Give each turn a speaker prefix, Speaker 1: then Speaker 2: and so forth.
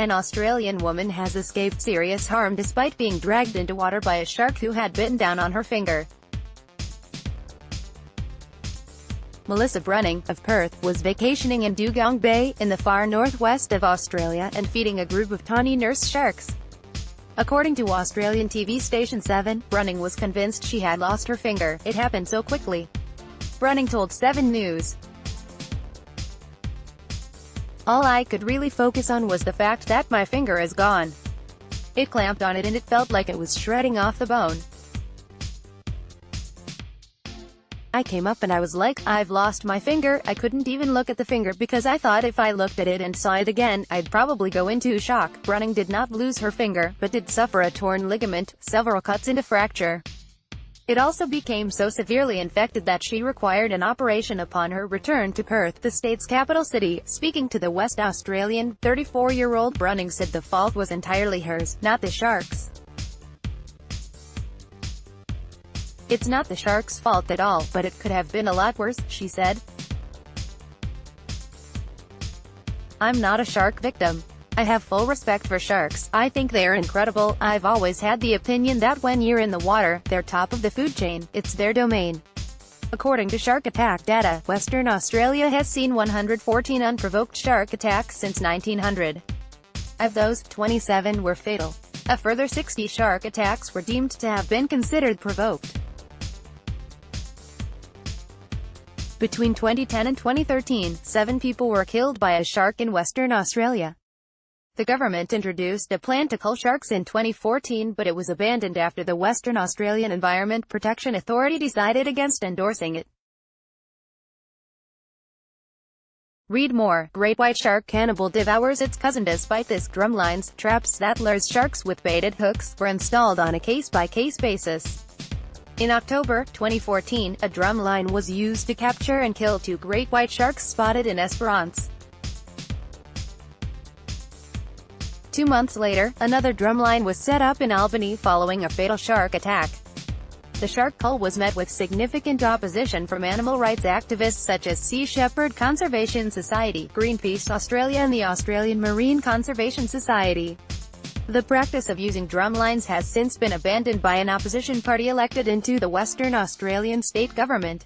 Speaker 1: An Australian woman has escaped serious harm despite being dragged into water by a shark who had bitten down on her finger. Melissa Brunning, of Perth, was vacationing in Dugong Bay, in the far northwest of Australia, and feeding a group of tawny nurse sharks. According to Australian TV station 7, Brunning was convinced she had lost her finger. It happened so quickly. Brunning told 7 News. All I could really focus on was the fact that my finger is gone. It clamped on it and it felt like it was shredding off the bone. I came up and I was like, I've lost my finger. I couldn't even look at the finger because I thought if I looked at it and saw it again, I'd probably go into shock. Brunning did not lose her finger, but did suffer a torn ligament, several cuts and a fracture. It also became so severely infected that she required an operation upon her return to Perth, the state's capital city. Speaking to the West Australian, 34-year-old Brunning said the fault was entirely hers, not the sharks'. It's not the sharks' fault at all, but it could have been a lot worse, she said. I'm not a shark victim. I have full respect for sharks. I think they're incredible. I've always had the opinion that when you're in the water, they're top of the food chain. It's their domain. According to shark attack data, Western Australia has seen 114 unprovoked shark attacks since 1900. Of those, 27 were fatal. A further 60 shark attacks were deemed to have been considered provoked. Between 2010 and 2013, 7 people were killed by a shark in Western Australia. The government introduced a plan to cull sharks in 2014, but it was abandoned after the Western Australian Environment Protection Authority decided against endorsing it. Read more. Great white shark cannibal devours its cousin. Despite this, drumlines, traps that lures sharks with baited hooks, were installed on a case-by-case basis. In October 2014, a drumline was used to capture and kill 2 great white sharks spotted in Esperance. 2 months later, another drumline was set up in Albany following a fatal shark attack. The shark cull was met with significant opposition from animal rights activists such as Sea Shepherd Conservation Society, Greenpeace Australia and the Australian Marine Conservation Society. The practice of using drumlines has since been abandoned by an opposition party elected into the Western Australian state government.